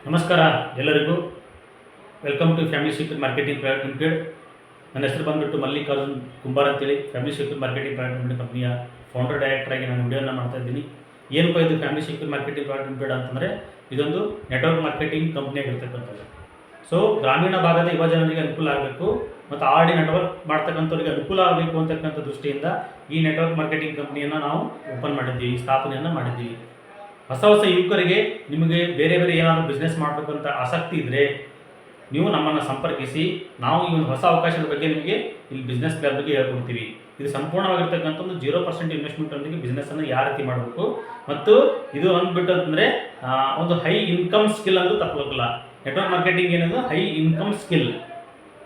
ನಮಸ್ಕಾರ ಎಲ್ಲರಿಗೂ. Welcome to family secure marketing private limited. ನನ್ನ ಹೆಸರು ಬಂದುಬಿಟ್ಟು ಮಲ್ಲಿಕಾರ್ಜುನ್ ಕುಂಬಾರ್ ಅಂತೇಳಿ family secure marketing private limited ಕಂಪ್ನಿಯ ಫೌಂಡರ್ ಡೈರೆಕ್ಟರ್ ಆಗಿ ನಾನು ವಿಡಿಯೋನ ಮಾಡ್ತಾ ಇದ್ದೀನಿ. ಏನಪ್ಪ ಇದು family secure marketing private limited ಅಂತಂದರೆ ಇದೊಂದು ನೆಟ್ವರ್ಕ್ ಮಾರ್ಕೆಟಿಂಗ್ ಕಂಪ್ನಿಯಾಗಿರ್ತಕ್ಕಂಥದ್ದು. ಸೊ ಗ್ರಾಮೀಣ ಭಾಗದ ಯುವ ಜನರಿಗೆ ಅನುಕೂಲ ಆಗಬೇಕು ಮತ್ತು ಆರ್.ಡಿ ನೆಟ್ವರ್ಕ್ ಮಾಡ್ತಕ್ಕಂಥವ್ರಿಗೆ ಅನುಕೂಲ ಆಗಬೇಕು ಅಂತಕ್ಕಂಥ ದೃಷ್ಟಿಯಿಂದ ಈ ನೆಟ್ವರ್ಕ್ ಮಾರ್ಕೆಟಿಂಗ್ ಕಂಪ್ನಿಯನ್ನು ನಾವು ಓಪನ್ ಮಾಡಿದ್ದೀವಿ, ಸ್ಥಾಪನೆಯನ್ನು ಮಾಡಿದ್ದೀವಿ. ಹೊಸ ಯುವಕರಿಗೆ ನಿಮಗೆ ಬೇರೆ ಏನಾದರೂ ಬಿಸ್ನೆಸ್ ಮಾಡಬೇಕಂತ ಆಸಕ್ತಿ ಇದ್ದರೆ ನೀವು ನಮ್ಮನ್ನು ಸಂಪರ್ಕಿಸಿ. ನಾವು ಈ ಒಂದು ಹೊಸ ಅವಕಾಶದ ಬಗ್ಗೆ ನಿಮಗೆ ಇಲ್ಲಿ ಬಿಸ್ನೆಸ್ ಪ್ಲಾನ್ ಬಗ್ಗೆ ಹೇಳ್ಕೊಡ್ತೀವಿ. ಇದು ಸಂಪೂರ್ಣವಾಗಿರ್ತಕ್ಕಂಥ ಒಂದು 0% ಇನ್ವೆಸ್ಟ್ಮೆಂಟೊಂದಿಗೆ ಬಿಸ್ನೆಸ್ಸನ್ನು ಯಾವ ರೀತಿ ಮಾಡಬೇಕು ಮತ್ತು ಇದು ಅಂದ್ಬಿಟ್ಟು ಅಂದರೆ ಒಂದು ಹೈ ಇನ್ಕಮ್ ಸ್ಕಿಲ್ ಅಂದರೂ ತಪ್ಪೋಗಲ್ಲ. ನೆಟ್ವರ್ಕ್ ಮಾರ್ಕೆಟಿಂಗ್ ಏನದು ಹೈ ಇನ್ಕಮ್ ಸ್ಕಿಲ್.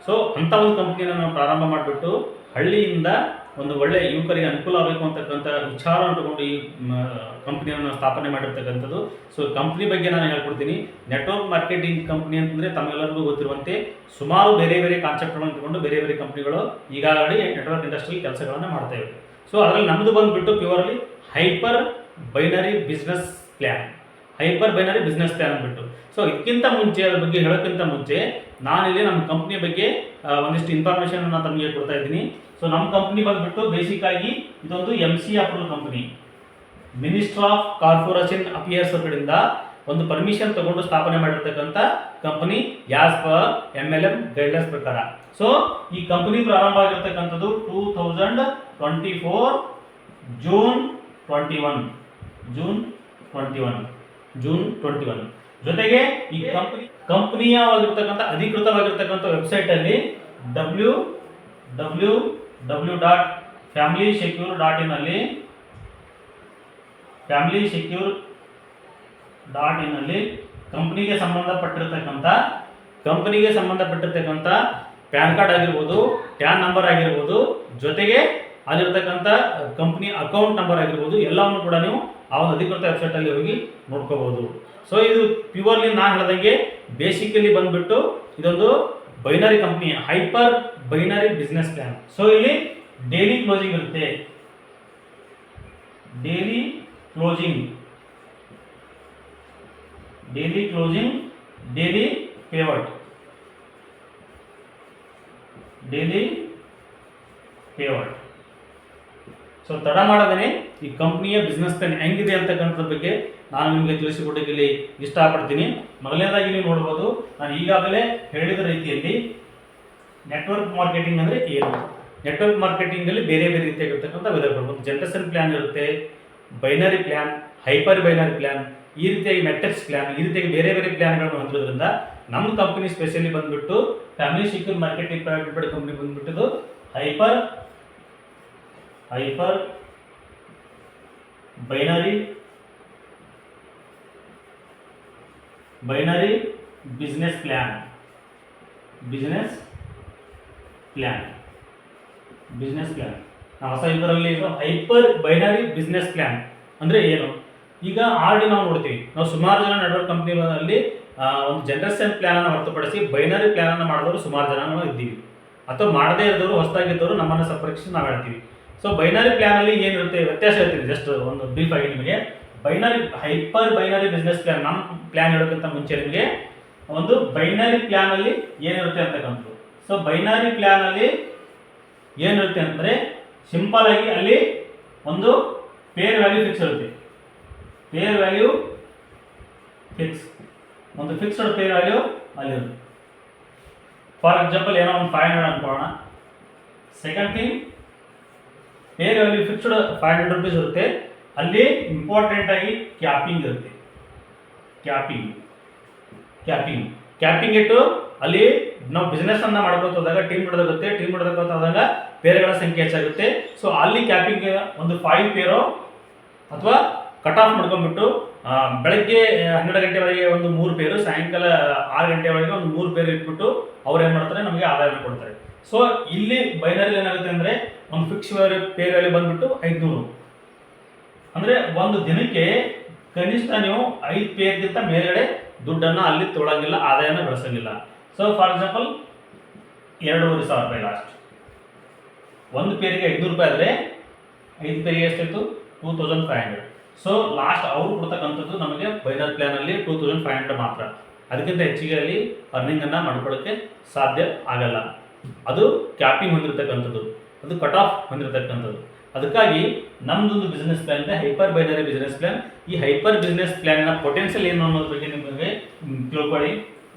ಸೊ ಅಂಥ ಒಂದು ಕಂಪ್ನಿಯನ್ನು ನಾವು ಪ್ರಾರಂಭ ಮಾಡಿಬಿಟ್ಟು ಹಳ್ಳಿಯಿಂದ ಒಂದು ಒಳ್ಳೆಯ ಯುವಕರಿಗೆ ಅನುಕೂಲ ಆಗಬೇಕು ಅಂತಕ್ಕಂಥ ವಿಚಾರವನ್ನು ತಗೊಂಡು ಈ ಕಂಪ್ನಿಯನ್ನು ಸ್ಥಾಪನೆ ಮಾಡಿರ್ತಕ್ಕಂಥದ್ದು. ಸೊ ಕಂಪ್ನಿ ಬಗ್ಗೆ ನಾನು ಹೇಳ್ಕೊಡ್ತೀನಿ. ನೆಟ್ವರ್ಕ್ ಮಾರ್ಕೆಟಿಂಗ್ ಕಂಪ್ನಿ ಅಂತಂದರೆ ತಮ್ಮೆಲ್ಲರಿಗೂ ಗೊತ್ತಿರುವಂತೆ ಸುಮಾರು ಬೇರೆ ಕಾನ್ಸೆಪ್ಟ್ಗಳನ್ನು ಇಟ್ಕೊಂಡು ಬೇರೆ ಕಂಪ್ನಿಗಳು ಈಗಾಗಲೇ ನೆಟ್ವರ್ಕ್ ಇಂಡಸ್ಟ್ರಿ ಕೆಲಸಗಳನ್ನು ಮಾಡ್ತಾಯಿವೆ. ಸೊ ಅದರಲ್ಲಿ ನಮ್ಮದು ಬಂದುಬಿಟ್ಟು purely hyper binary business plan ಅಂದ್ಬಿಟ್ಟು. ಸೊ ಇದಕ್ಕಿಂತ ಮುಂಚೆ ಅದ್ರ ಬಗ್ಗೆ ಹೇಳೋಕ್ಕಿಂತ ಮುಂಚೆ ನಾನಿಲ್ಲಿ ನಮ್ಮ ಕಂಪ್ನಿಯ ಬಗ್ಗೆ ಒಂದಿಷ್ಟು ಇನ್ಫಾರ್ಮೇಷನನ್ನು ತಮಗೆ ಕೊಡ್ತಾ ಇದ್ದೀನಿ. ಸೊ ನಮ್ಮ ಕಂಪ್ನಿ ಬಂದುಬಿಟ್ಟು ಬೇಸಿಕ್ಕಾಗಿ ಇದೊಂದು MC approval company. Minister of corporation affairs ಕಡೆಯಿಂದ ಒಂದು ಪರ್ಮಿಷನ್ ತಗೊಂಡು ಸ್ಥಾಪನೆ ಮಾಡಿರ್ತಕ್ಕಂಥ company as per MLM guidelines ಪ್ರಕಾರ. ಸೊ ಈ ಕಂಪನಿ ಪ್ರಾರಂಭ ಆಗಿರ್ತಕ್ಕಂಥದ್ದು 2024 ಜೂನ್ 21. ಜೊತೆಗೆ ಈ ಕಂಪನಿಯಾಗಿರ್ತಕ್ಕಂಥ ಅಧಿಕೃತವಾಗಿರ್ತಕ್ಕಂಥ ವೆಬ್ಸೈಟಲ್ಲಿ www.familysecure.in ಅಲ್ಲಿ ಕಂಪನಿಗೆ ಸಂಬಂಧಪಟ್ಟಿರ್ತಕ್ಕಂಥ ಪ್ಯಾನ್ ಕಾರ್ಡ್ ಆಗಿರ್ಬೋದು, ಟ್ಯಾನ್ ನಂಬರ್ ಆಗಿರ್ಬೋದು, ಜೊತೆಗೆ ಅಲ್ಲಿರ್ತಕ್ಕಂಥ ಕಂಪ್ನಿ ಅಕೌಂಟ್ ನಂಬರ್ ಆಗಿರ್ಬೋದು, ಎಲ್ಲವನ್ನು ಕೂಡ ನೀವು ಆ ಒಂದು ಅಧಿಕೃತ ವೆಬ್ಸೈಟಲ್ಲಿ ಹೋಗಿ ನೋಡ್ಕೋಬಹುದು. ಸೊ ಇದು ಪ್ಯೂರ್ಲಿ ನಾನು ಹೇಳ್ದಂಗೆ ಬೇಸಿಕಲಿ ಬಂದುಬಿಟ್ಟು ಇದೊಂದು binary company, hyper binary business plan. So ಇಲ್ಲಿ ಡೈಲಿ ಕ್ಲೋಸಿಂಗ್ ಇರುತ್ತೆ, daily closing, daily payout. So ತಡ ಮಾಡದೇ ಈ ಕಂಪ್ನಿಯ ಬಿಸ್ನೆಸ್ ಪ್ಲಾನ್ ಹೆಂಗಿದೆ ಅಂತಕ್ಕಂಥದ್ರ ಬಗ್ಗೆ ನಾನು ನಿಮಗೆ ತಿಳಿಸಿಕೊಡೋಕೆ ಇಲ್ಲಿ ಇಷ್ಟಪಡ್ತೀನಿ. ಮೊದಲನೇದಾಗಿ ನೀವು ನೋಡ್ಬೋದು, ನಾನು ಈಗಾಗಲೇ ಹೇಳಿದ ರೀತಿಯಲ್ಲಿ ನೆಟ್ವರ್ಕ್ ಮಾರ್ಕೆಟಿಂಗ್ ಅಂದರೆ ಏನು. ನೆಟ್ವರ್ಕ್ ಮಾರ್ಕೆಟಿಂಗಲ್ಲಿ ಬೇರೆ ರೀತಿಯಾಗಿರ್ತಕ್ಕಂಥ ವಿಧಗಳು. ಒಂದು ಜನರೇಷನ್ ಪ್ಲ್ಯಾನ್ ಇರುತ್ತೆ, binary plan, hyper binary plan, ಈ ರೀತಿಯಾಗಿ ಮೆಟ್ರಿಕ್ಸ್ ಪ್ಲ್ಯಾನ್, ಈ ರೀತಿಯಾಗಿ ಬೇರೆ ಪ್ಲ್ಯಾನ್ಗಳನ್ನು ಹೊಂದಿರೋದ್ರಿಂದ ನಮ್ಮ ಕಂಪನಿ ಸ್ಪೆಷಲಿ ಬಂದುಬಿಟ್ಟು family secure marketing private limited company ಬಂದುಬಿಟ್ಟು ಹೈಪರ್ ಬೈನರಿ ಬಿಸ್ನೆಸ್ ಪ್ಲ್ಯಾನ್. ಹೊಸ ಇದರಲ್ಲಿ ಹೈಪರ್ ಬೈನರಿ ಬಿಸ್ನೆಸ್ ಪ್ಲ್ಯಾನ್ ಅಂದರೆ ಏನು? ಈಗ ಆಲ್ರೆಡಿ ನಾವು ನೋಡ್ತೀವಿ, ನಾವು ಸುಮಾರು ಜನ ನೆಟ್ವರ್ಕ್ ಕಂಪ್ನಿಗಳಲ್ಲಿ ಒಂದು ಜನರೇಷನ್ ಪ್ಲ್ಯಾನನ್ನು ಹೊರತುಪಡಿಸಿ ಬೈನರಿ ಪ್ಲ್ಯಾನನ್ನು ಮಾಡಿದವರು ಸುಮಾರು ಜನ ನಾವು ಇದ್ದೀವಿ, ಅಥವಾ ಮಾಡದೇ ಇದ್ದವರು ಹೊಸದಾಗಿದ್ದವರು ನಮ್ಮನ್ನು ಸಂಪರ್ಕಿಸಿ ನಾವು ಹೇಳ್ತೀವಿ. ಸೊ ಬೈನರಿ ಪ್ಲ್ಯಾನಲ್ಲಿ ಏನಿರುತ್ತೆ ವ್ಯತ್ಯಾಸ ಹೇಳ್ತೀನಿ, ಜಸ್ಟ್ ಒಂದು ಬ್ರೀಫ್ ಆಗಿ ನಿಮಗೆ. ಹೈಪರ್ ಬೈನರಿ ಬಿಸ್ನೆಸ್ ಪ್ಲ್ಯಾನ್, ನಮ್ಮ ಪ್ಲ್ಯಾನ್ ಹೇಳೋಕ್ಕಿಂತ ಮುಂಚೆ ನಿಮಗೆ ಒಂದು ಬೈನರಿ ಪ್ಲ್ಯಾನಲ್ಲಿ ಏನಿರುತ್ತೆ ಅಂತಕ್ಕಂಥದ್ದು. ಸೊ ಬೈನರಿ ಪ್ಲ್ಯಾನಲ್ಲಿ ಏನಿರುತ್ತೆ ಅಂದರೆ ಸಿಂಪಲ್ ಆಗಿ ಅಲ್ಲಿ ಒಂದು ಪೇರ್ ವ್ಯಾಲ್ಯೂ ಫಿಕ್ಸ್ ಇರುತ್ತೆ. ಒಂದು ಫಿಕ್ಸ್ಡ್ ಪೇರ್ ವ್ಯಾಲ್ಯೂ ಅಲ್ಲಿರುತ್ತೆ. ಫಾರ್ ಎಕ್ಸಾಂಪಲ್ ಏನೋ ಒಂದು 500 ಅನ್ಕೊಳ್ಳೋಣ. Second thing, pair value fixed 500 rupees ಇರುತ್ತೆ. ಅಲ್ಲಿ ಇಂಪಾರ್ಟೆಂಟ್ ಆಗಿ ಕ್ಯಾಪಿಂಗ್ ಇರುತ್ತೆ. ಕ್ಯಾಪಿಂಗ್ ಇಟ್ಟು ಅಲ್ಲಿ ನಾವು ಬಿಸ್ನೆಸ್ ಅನ್ನ ಮಾಡ್ಕೊತ ಹೋದಾಗ ಟೀಮ್ ಹೊಡೆದಾಗ ಪೇರ್ಗಳ ಸಂಖ್ಯೆ ಹೆಚ್ಚಾಗುತ್ತೆ. ಸೊ ಅಲ್ಲಿ ಕ್ಯಾಪಿಂಗ್ ಒಂದು 5 ಪೇರೋ ಅಥವಾ ಕಟ್ ಆಫ್ ಮಾಡ್ಕೊಂಡ್ಬಿಟ್ಟು ಬೆಳಗ್ಗೆ 12 ಗಂಟೆವರೆಗೆ ಒಂದು 3 ಪೇರು, ಸಾಯಂಕಾಲ 6 ಗಂಟೆವರೆಗೆ ಒಂದು 3 ಪೇರು ಇಟ್ಬಿಟ್ಟು ಅವ್ರು ಏನು ಮಾಡ್ತಾರೆ, ನಮಗೆ ಆದಾಯ ಕೊಡ್ತಾರೆ. ಸೊ ಇಲ್ಲಿ ಬೈನರಿ ಏನಾಗುತ್ತೆ ಅಂದರೆ ಒಂದು ಫಿಕ್ಸ್ ಪೇರ್ ವ್ಯಾಲ್ಯೂ ಬಂದ್ಬಿಟ್ಟು 500. ಅಂದರೆ ಒಂದು ದಿನಕ್ಕೆ ಕನಿಷ್ಠ ನೀವು 5 ಪೇರ್ಗಿಂತ ಮೇಲ್ಗಡೆ ದುಡ್ಡನ್ನು ಅಲ್ಲಿ ತೊಗೊಳಂಗಿಲ್ಲ, ಆದಾಯನ ಬೆಳೆಸಂಗಿಲ್ಲ. ಸೊ ಫಾರ್ ಎಕ್ಸಾಂಪಲ್ 2,500 ರೂಪಾಯಿ ಲಾಸ್ಟ್. ಒಂದು ಪೇರಿಗೆ 500 ರೂಪಾಯಿ ಆದರೆ 5 ಪೇರಿಗೆ ಎಷ್ಟಾಯಿತು? 2,500. ಸೊ ಲಾಸ್ಟ್ ಅವ್ರು ಕೊಡ್ತಕ್ಕಂಥದ್ದು ನಮಗೆ ಬೈನರಿ ಪ್ಲ್ಯಾನಲ್ಲಿ 2,500 ಮಾತ್ರ. ಅದಕ್ಕಿಂತ ಹೆಚ್ಚಿಗೆ ಅಲ್ಲಿ ಅರ್ನಿಂಗನ್ನು ಮಾಡ್ಕೊಳ್ಳೋಕ್ಕೆ ಸಾಧ್ಯ ಆಗಲ್ಲ. ಅದು ಕ್ಯಾಪಿಂಗ್ ಹೊಂದಿರತಕ್ಕಂಥದ್ದು, ಅದು ಕಟ್ ಆಫ್ ಹೊಂದಿರತಕ್ಕಂಥದ್ದು. ಅದಕ್ಕಾಗಿ ನಮ್ಮದೊಂದು ಬಿಸ್ನೆಸ್ ಪ್ಲಾನ್ ಇದೆ, ಹೈಪರ್ ಬೈನರಿ ಬಿಸ್ನೆಸ್ ಪ್ಲಾನ್. ಈ ಹೈಪರ್ ಬಿಸ್ನೆಸ್ ಪ್ಲಾನ್ನ ಪೊಟೆನ್ಷಿಯಲ್ ಏನು ಅನ್ನೋದ್ರ ಬಗ್ಗೆ ನಿಮಗೆ ತಿಳ್ಕೊಳ್ಳಿ.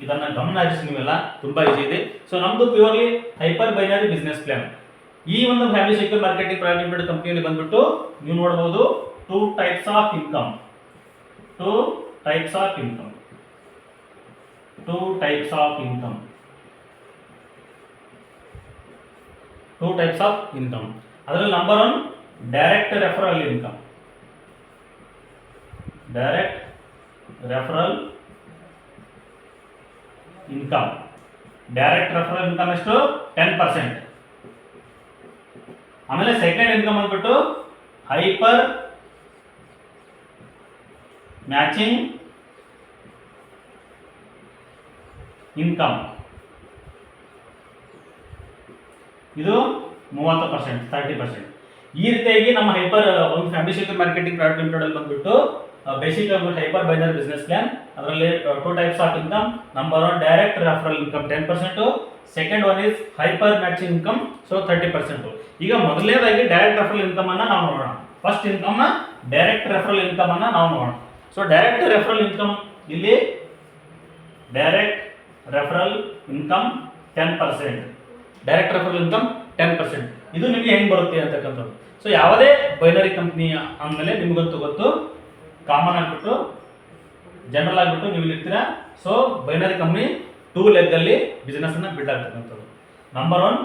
ಇದನ್ನು ಗಮನ ಹರಿಸಿ ನೀವೆಲ್ಲ ತುಂಬ ಈಸಿ ಇದೆ. ಸೊ ನಮ್ಮದು purely hyper binary business plan. ಈ ಒಂದು family secure marketing private limited ಕಂಪನಿಯಲ್ಲಿ ಬಂದ್ಬಿಟ್ಟು ನೀವು ನೋಡ್ಬೋದು ಟೂ ಟೈಪ್ಸ್ ಆಫ್ ಇನ್ಕಮ್. ಅದರಲ್ಲಿ number 1 direct referral income. Direct referral income ಎಷ್ಟು? 10%. ಆಮೇಲೆ ಸೆಕೆಂಡ್ ಇನ್ಕಮ್ ಅಂದ್ಬಿಟ್ಟು ಹೈಪರ್ ಮ್ಯಾಚಿಂಗ್ ಇನ್ಕಮ್. ಇದು 30%, 30%. ಈ ರೀತಿಯಾಗಿ ನಮ್ಮ ಹೈಪರ್ ಒಂದು family secure marketing private limited ಅಲ್ಲಿ ಬಂದ್ಬಿಟ್ಟು basic hyper binary business plan. ಅದರಲ್ಲಿ 2 types of income. Number 1 direct referral income 10%, second one is hyper matching income, so 30%. ಈಗ ಮೊದಲನೇದಾಗಿ ಡೈರೆಕ್ಟ್ ರೆಫರಲ್ ಇನ್ಕಮ್ ಅನ್ನ ನಾವು ನೋಡೋಣ. First income direct referral income ಅನ್ನ ನಾವು ನೋಡೋಣ. ಸೊ ಡೈರೆಕ್ಟ್ ರೆಫರಲ್ ಇನ್ಕಮ್ ಇಲ್ಲಿ direct referral income 10%. Direct referral income 10%. ಇದು ನಿಮಗೆ ಹೆಂಗೆ ಬರುತ್ತೆ ಅಂತಕ್ಕಂಥದ್ದು. ಸೊ ಯಾವುದೇ ಬೈನರಿ ಕಂಪ್ನಿ ಅಂದಮೇಲೆ ನಿಮಗಂತೂ ಗೊತ್ತು, ಕಾಮನ್ ಆಗಿಬಿಟ್ಟು ಜನರಲ್ ಆಗಿಬಿಟ್ಟು ನೀವು ಇರ್ತೀರಾ. ಸೊ ಬೈನರಿ ಕಂಪ್ನಿ 2 ಲೆಗ್ಗಲ್ಲಿ ಬಿಸ್ನೆಸ್ ಅನ್ನ ಬಿಲ್ಡ್ ಆಗ್ತಕ್ಕಂಥದ್ದು. ನಂಬರ್ 1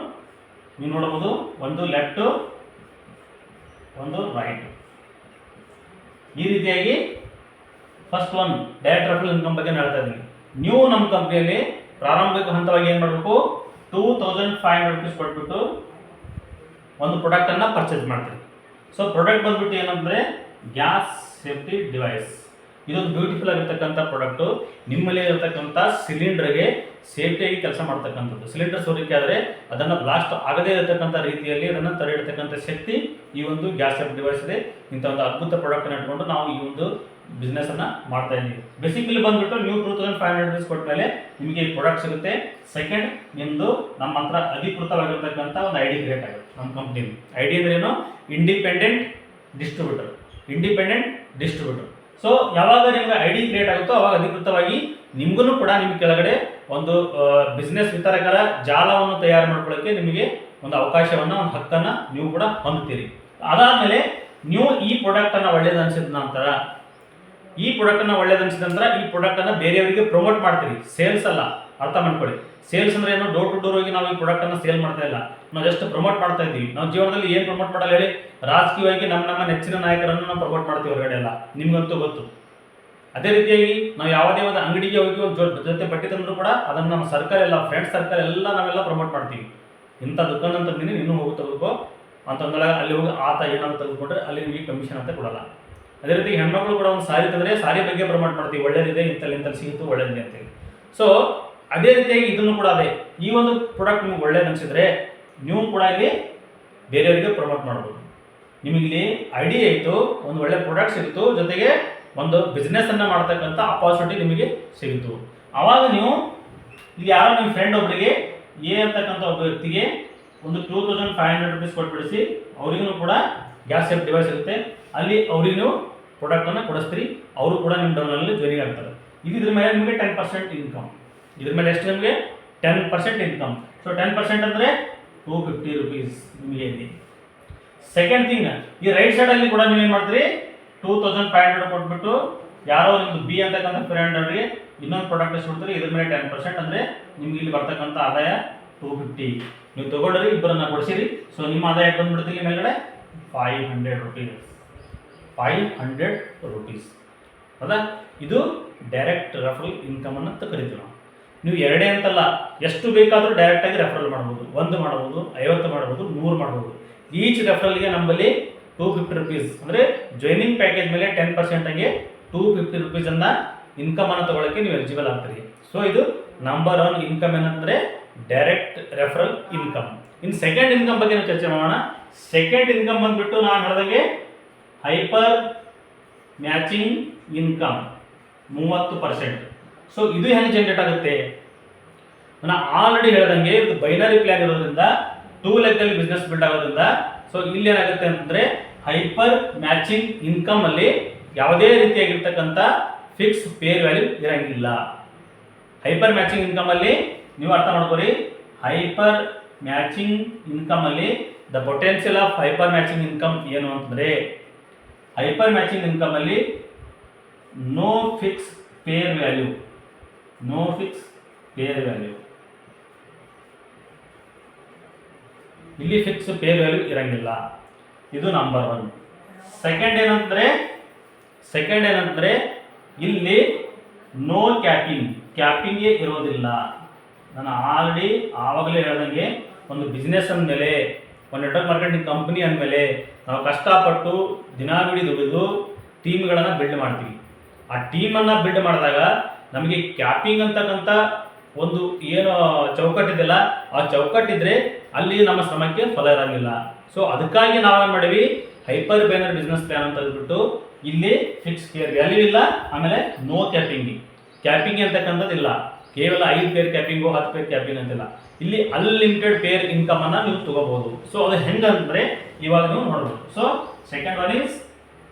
ನೀವು ನೋಡಬಹುದು, ಒಂದು ಲೆಫ್ಟ್, ಒಂದು ರೈಟ್. ಈ ರೀತಿಯಾಗಿ first one direct referral income ಬಗ್ಗೆ ಹೇಳ್ತಾ ಇದ್ದೀನಿ. ನೀವು ನಮ್ಮ ಕಂಪ್ನಿಯಲ್ಲಿ ಪ್ರಾರಂಭಿಕ ಹಂತವಾಗಿ ಏನು ಮಾಡಬೇಕು, 2500 ರೂಪೀಸ್ ಕೊಟ್ಬಿಟ್ಟು ಒಂದು ಪ್ರಾಡಕ್ಟನ್ನು ಪರ್ಚೇಸ್ ಮಾಡ್ತೀವಿ. ಸೊ ಪ್ರಾಡಕ್ಟ್ ಬಂದ್ಬಿಟ್ಟು ಏನಂದರೆ ಗ್ಯಾಸ್ ಸೇಫ್ಟಿ ಡಿವೈಸ್. ಇದೊಂದು ಬ್ಯೂಟಿಫುಲ್ ಆಗಿರ್ತಕ್ಕಂಥ ಪ್ರಾಡಕ್ಟು. ನಿಮ್ಮಲ್ಲಿ ಇರತಕ್ಕಂಥ ಸಿಲಿಂಡರ್ಗೆ ಸೇಫ್ಟಿಯಾಗಿ ಕೆಲಸ ಮಾಡ್ತಕ್ಕಂಥದ್ದು. ಸಿಲಿಂಡರ್ ಸೋರಿಕೆ ಆದರೆ ಅದನ್ನು ಬ್ಲಾಸ್ಟ್ ಆಗದೇ ಇರತಕ್ಕಂಥ ರೀತಿಯಲ್ಲಿ ಅದನ್ನು ತಡೆ ಇಡತಕ್ಕಂಥ ಶಕ್ತಿ ಈ ಒಂದು ಗ್ಯಾಸ್ ಸೇಫ್ಟಿ ಡಿವೈಸ್ ಇದೆ. ಇಂಥ ಒಂದು ಅದ್ಭುತ ಪ್ರಾಡಕ್ಟನ್ನು ಇಟ್ಕೊಂಡು ನಾವು ಈ ಒಂದು ಬಿಸ್ನೆಸ್ ಅನ್ನ ಮಾಡ್ತಾ ಇದ್ದೀವಿ. ಬೇಸಿಕಲಿ ಬಂದ್ಬಿಟ್ಟು ನೀವು 2500 ರೂಪೀಸ್ ಕೊಟ್ಟ ಮೇಲೆ ನಿಮಗೆ ಈ ಪ್ರಾಡಕ್ಟ್ ಸಿಗುತ್ತೆ. ಸೆಕೆಂಡ್, ನಿಮ್ಮದು ನಮ್ಮ ಹತ್ರ ಅಧಿಕೃತವಾಗಿರ್ತಕ್ಕಂಥ ಒಂದು ಐಡಿ ಕ್ರಿಯೇಟ್ ಆಗುತ್ತೆ ನಮ್ಮ ಕಂಪ್ನಿ. ಐಡಿ ಅಂದ್ರೆ ಏನು? Independent distributor. ಸೊ ಯಾವಾಗ ನಿಮ್ಗೆ ಐಡಿ ಕ್ರಿಯೇಟ್ ಆಗುತ್ತೋ ಅವಾಗ ಅಧಿಕೃತವಾಗಿ ನಿಮ್ಗೂ ಕೂಡ ನಿಮ್ಮ ಕೆಳಗಡೆ ಒಂದು ಬಿಸ್ನೆಸ್ ವಿತರಕರ ಜಾಲವನ್ನು ತಯಾರು ಮಾಡ್ಕೊಳ್ಳೋಕ್ಕೆ ನಿಮಗೆ ಒಂದು ಅವಕಾಶವನ್ನು, ಒಂದು ಹಕ್ಕನ್ನು ನೀವು ಕೂಡ ಹೊಂದುತ್ತೀರಿ. ಅದಾದಮೇಲೆ ನೀವು ಈ ಪ್ರಾಡಕ್ಟನ್ನು ಒಳ್ಳೇದು ಅನಿಸಿದ ನಂತರ ಈ ಪ್ರಾಡಕ್ಟನ್ನು ಬೇರೆಯವರಿಗೆ ಪ್ರಮೋಟ್ ಮಾಡ್ತೀರಿ. ಸೇಲ್ಸ್ ಅಲ್ಲ, ಅರ್ಥ ಮಾಡ್ಕೊಳ್ಳಿ. ಸೇಲ್ಸ್ ಅಂದ್ರೆ ಏನು? ಡೋರ್ ಟು ಡೋರ್ ಹೋಗಿ ನಾವು ಈ ಪ್ರಾಡಕ್ಟನ್ನು ಸೇಲ್ ಮಾಡ್ತಾ ಇಲ್ಲ, ನಾವು ಜಸ್ಟ್ ಪ್ರಮೋಟ್ ಮಾಡ್ತಾ ಇದ್ದೀವಿ. ನಾವು ಜೀವನದಲ್ಲಿ ಏನು ಪ್ರಮೋಟ್ ಮಾಡಲ್ಲ ಹೇಳಿ? ರಾಜಕೀಯವಾಗಿ ನಮ್ಮ ನೆಚ್ಚಿನ ನಾಯಕರನ್ನು ನಾವು ಪ್ರಮೋಟ್ ಮಾಡ್ತೀವಿ ಹೊರಗಡೆ ಎಲ್ಲ, ನಿಮ್ಗಂತೂ ಗೊತ್ತು. ಅದೇ ರೀತಿಯಾಗಿ ನಾವು ಯಾವುದೇ ಒಂದು ಅಂಗಡಿಗೆ ಹೋಗಿ ಒಂದು ಜೊತೆ ಬಟ್ಟೆ ತಂದರೂ ಕೂಡ ಅದನ್ನು ನಮ್ಮ ಸರ್ಕಲ್ ಎಲ್ಲ, ಫ್ರೆಂಡ್ಸ್ ಸರ್ಕಲ್ ಎಲ್ಲ ನಾವೆಲ್ಲ ಪ್ರಮೋಟ್ ಮಾಡ್ತೀವಿ. ಇಂಥ ದುಕಾನ್ ಅಂತ ತಂದಿನಿ, ನೀನು ಹೋಗಿ ತೆಗೆದುಕೋ ಅಂತಂದಾಗ ಅಲ್ಲಿ ಹೋಗಿ ಆತ ಏನಾದ್ರು ತೆಗೆದುಕೊಂಡ್ರೆ ಅಲ್ಲಿ ನಿಮಗೆ ಕಮಿಷನ್ ಅಂತ ಕೊಡಲ್ಲ. ಅದೇ ರೀತಿ ಹೆಣ್ಮಕ್ಳು ಕೂಡ ಒಂದು ಸಾರಿ ತಂದರೆ ಸಾರಿ ಬಗ್ಗೆ ಪ್ರಮೋಟ್ ಮಾಡ್ತೀವಿ, ಒಳ್ಳೇದಿದೆ, ಇಂಥಲ್ಲಿ ಸಿಗುತ್ತು, ಒಳ್ಳೇದಿದೆ ಅಂತೇಳಿ. ಸೊ ಅದೇ ರೀತಿಯಾಗಿ ಇದನ್ನು ಕೂಡ ಅದೇ, ಈ ಒಂದು ಪ್ರಾಡಕ್ಟ್ ನಿಮ್ಗೆ ಒಳ್ಳೇದು ಅನಿಸಿದ್ರೆ ನೀವು ಕೂಡ ಇಲ್ಲಿ ಬೇರೆಯವರಿಗೆ ಪ್ರಮೋಟ್ ಮಾಡ್ಬೋದು. ನಿಮಗಿಲ್ಲಿ ಐಡಿಯಾ ಇತ್ತು, ಒಂದು ಒಳ್ಳೆ ಪ್ರಾಡಕ್ಟ್ ಸಿಗುತ್ತು, ಜೊತೆಗೆ ಒಂದು ಬಿಸ್ನೆಸ್ಸನ್ನು ಮಾಡ್ತಕ್ಕಂಥ ಅಪಾರ್ಚುನಿಟಿ ನಿಮಗೆ ಸಿಗುತ್ತು. ಆವಾಗ ನೀವು ಇಲ್ಲಿ ಯಾರೋ ನಿಮ್ಮ ಫ್ರೆಂಡ್ ಒಬ್ಬರಿಗೆ ಎ ಅಂತಕ್ಕಂಥ ಒಬ್ಬ ವ್ಯಕ್ತಿಗೆ ಒಂದು 2500 ರೂಪೀಸ್ ಕೊಟ್ಬಿಡಿಸಿ, ಅವರಿಗೂ ಕೂಡ ಗ್ಯಾಸ್ ಸೇಫ್ಟಿ ಡಿವೈಸ್ ಇರುತ್ತೆ. ಅಲ್ಲಿ ಅವ್ರಿಗೆ ನೀವು ಪ್ರಾಡಕ್ಟನ್ನು ಕೊಡಿಸ್ತೀರಿ, ಅವರು ಕೂಡ ನಿಮ್ಮ ಡೌನಲ್ಲಿ ಜಾಯಿನ್ ಆಗ್ತಾರೆ. ಇದ್ರ ಮೇಲೆ ನಿಮಗೆ 10% ಇನ್ಕಮ್. ಇದ್ರ ಮೇಲೆ ಎಷ್ಟು ನಿಮಗೆ? 10% ಇನ್ಕಮ್. ಸೊ 10% ಅಂದರೆ 250 ರೂಪೀಸ್ ನಿಮಗೆ ಇದೆ. ಸೆಕೆಂಡ್ ಥಿಂಗ್, ಈ ರೈಟ್ ಸೈಡಲ್ಲಿ ಕೂಡ ನೀವೇನು ಮಾಡ್ತೀರಿ, 2500 ಕೊಟ್ಬಿಟ್ಟು ಯಾರೋ ನಿಮ್ಮದು ಬಿ ಅಂತಕ್ಕಂಥ ಫ್ರೆಂಡ್ ಅವರಿಗೆ ಇನ್ನೊಂದು ಪ್ರಾಡಕ್ಟ್ ಎಷ್ಟು ಕೊಡ್ತೀರಿ, ಇದ್ರ ಮೇಲೆ 10% ಅಂದರೆ ನಿಮ್ಗೆ ಇಲ್ಲಿ ಬರ್ತಕ್ಕಂಥ ಆದಾಯ 250. ನೀವು ತೊಗೊಂಡ್ರಿ, ಇಬ್ಬರನ್ನ ಕೊಡಿಸಿರಿ, ಸೊ ನಿಮ್ಮ ಆದಾಯ ಬಂದ್ಬಿಡ್ತೀವಿ ಮೇಲ್ಗಡೆ 500 ರೂಪೀಸ್. 500 ರೂಪೀಸ್ ಹೌದಾ? ಇದು ಡೈರೆಕ್ಟ್ ರೆಫರಲ್ ಇನ್ಕಮ್ ಅಂತ ಕರಿತೀವಿ ನಾವು. ನೀವು ಎರಡೇ ಅಂತಲ್ಲ, ಎಷ್ಟು ಬೇಕಾದರೂ ಡೈರೆಕ್ಟಾಗಿ ರೆಫರಲ್ ಮಾಡ್ಬೋದು. 1 ಮಾಡ್ಬೋದು, 50 ಮಾಡ್ಬೋದು, 100 ಮಾಡ್ಬೋದು. ಈಚ್ ರೆಫರಲ್ಗೆ ನಮ್ಮಲ್ಲಿ 250 ರೂಪೀಸ್ ಅಂದರೆ ಜಾಯ್ನಿಂಗ್ ಪ್ಯಾಕೇಜ್ ಮೇಲೆ 10% ಆಗಿ 250 ರೂಪೀಸನ್ನು ಇನ್ಕಮನ್ನು ತೊಗೊಳ್ಳೋಕ್ಕೆ ನೀವು ಎಲಿಜಿಬಲ್ ಆಗ್ತೀರಿ. ಸೊ ಇದು ನಂಬರ್ 1 ಇನ್ಕಮ್ ಏನಂದರೆ ಡೈರೆಕ್ಟ್ ರೆಫರಲ್ ಇನ್ಕಮ್. ಇನ್ನು ಸೆಕೆಂಡ್ ಇನ್ಕಮ್ ಬಗ್ಗೆ ನಾವು ಚರ್ಚೆ ಮಾಡೋಣ. ಸೆಕೆಂಡ್ ಇನ್ಕಮ್ ಬಂದ್ಬಿಟ್ಟು ನಾನು ಹೇಳಿದಾಗೆ ಹೈಪರ್ ಮ್ಯಾಚಿಂಗ್ ಇನ್ಕಮ್ 30%. ಸೊ ಇದು ಹೆಂಗೆ ಜನರೇಟ್ ಆಗುತ್ತೆ? ನಾನು ಆಲ್ರೆಡಿ ಹೇಳ್ದಂಗೆ ಇದು ಬೈನರಿ ಪ್ಲಾನ್ ಇರೋದ್ರಿಂದ 2 ಲೆಕ್ಕಲ್ಲಿ ಬಿಸ್ನೆಸ್ ಬಿಲ್ಡ್ ಆಗೋದ್ರಿಂದ ಸೊ ಇಲ್ಲಿ ಏನಾಗುತ್ತೆ ಅಂತಂದ್ರೆ ಹೈಪರ್ ಮ್ಯಾಚಿಂಗ್ ಇನ್ಕಮ್ ಅಲ್ಲಿ ಯಾವುದೇ ರೀತಿಯಾಗಿರ್ತಕ್ಕಂಥ ಫಿಕ್ಸ್ ಪೇರ್ ವ್ಯಾಲ್ಯೂ ಇರಂಗಿಲ್ಲ. ಹೈಪರ್ ಮ್ಯಾಚಿಂಗ್ ಇನ್ಕಮ್ ಅಲ್ಲಿ ನೀವು ಅರ್ಥ ಮಾಡ್ಕೊರಿ, ಹೈಪರ್ ಮ್ಯಾಚಿಂಗ್ ಇನ್ಕಮ್ ಅಲ್ಲಿ the potential of hyper matching income ಏನು ಅಂತಂದ್ರೆ ಹೈಪರ್ ಮ್ಯಾಚಿಂಗ್ ಇನ್ಕಮ್ ಅಲ್ಲಿ no fix pair value, no fix pair value, ಇಲ್ಲಿ ಫಿಕ್ಸ್ ಪೇರ್ ವ್ಯಾಲ್ಯೂ ಇರಂಗಿಲ್ಲ. ಇದು ನಂಬರ್ 1. ಸೆಕೆಂಡ್ ಏನಂತಂದ್ರೆ ಇಲ್ಲಿ ನೋ ಕ್ಯಾಪಿಂಗೇ ಇರೋದಿಲ್ಲ. ನಾನು ಆಲ್ರೆಡಿ ಆವಾಗಲೇ ಹೇಳ್ದಂಗೆ ಒಂದು ಬಿಸ್ನೆಸ್ ಅಂದಮೇಲೆ ಒಂದು ನೆಟ್ವರ್ಕ್ ಮಾರ್ಕೆಟಿಂಗ್ ಕಂಪ್ನಿ ಅಂದಮೇಲೆ ನಾವು ಕಷ್ಟಪಟ್ಟು ದಿನವಿಡೀ ದುಡಿದು ಟೀಮ್ಗಳನ್ನು ಬಿಲ್ಡ್ ಮಾಡ್ತೀವಿ. ಆ ಟೀಮನ್ನು ಬಿಲ್ಡ್ ಮಾಡಿದಾಗ ನಮಗೆ ಕ್ಯಾಪಿಂಗ್ ಅಂತಕ್ಕಂಥ ಒಂದು ಏನು ಚೌಕಟ್ಟಿದೆಯಲ್ಲ ಆ ಚೌಕಟ್ಟಿದ್ರೆ ಅಲ್ಲಿ ನಮ್ಮ ಶ್ರಮಕ್ಕೆ ಫಲ ಇರೋಂಗಿಲ್ಲ. ಸೊ ಅದಕ್ಕಾಗಿ ನಾವೇನು ಮಾಡಿವಿ, ಹೈಪರ್ ಬ್ಯಾನರ್ ಬಿಸ್ನೆಸ್ ಪ್ಲಾನ್ ಅಂತ ಹೇಳ್ಬಿಟ್ಟು ಇಲ್ಲಿ ಫಿಕ್ಸ್ ಪೇರ್ ವ್ಯಾಲ್ಯೂ ಇಲ್ಲ, ಆಮೇಲೆ ನೋ ಕ್ಯಾಪಿಂಗ್ ಅಂತಕ್ಕಂಥದ್ದು ಇಲ್ಲ. ಕೇವಲ 5 ಪೇರ್ ಕ್ಯಾಪಿಂಗು 10 ಪೇರ್ ಕ್ಯಾಪಿಂಗ್ ಅಂತಿಲ್ಲ, ಇಲ್ಲಿ ಅನ್ಲಿಮಿಟೆಡ್ ಪೇರ್ ಇನ್ಕಮ್ ಅನ್ನ ನೀವು ತಗೋಬಹುದು. ಸೊ ಅದು ಹೆಂಗಂದ್ರೆ ಇವಾಗ ನೀವು ನೋಡ್ಬೋದು. So second one is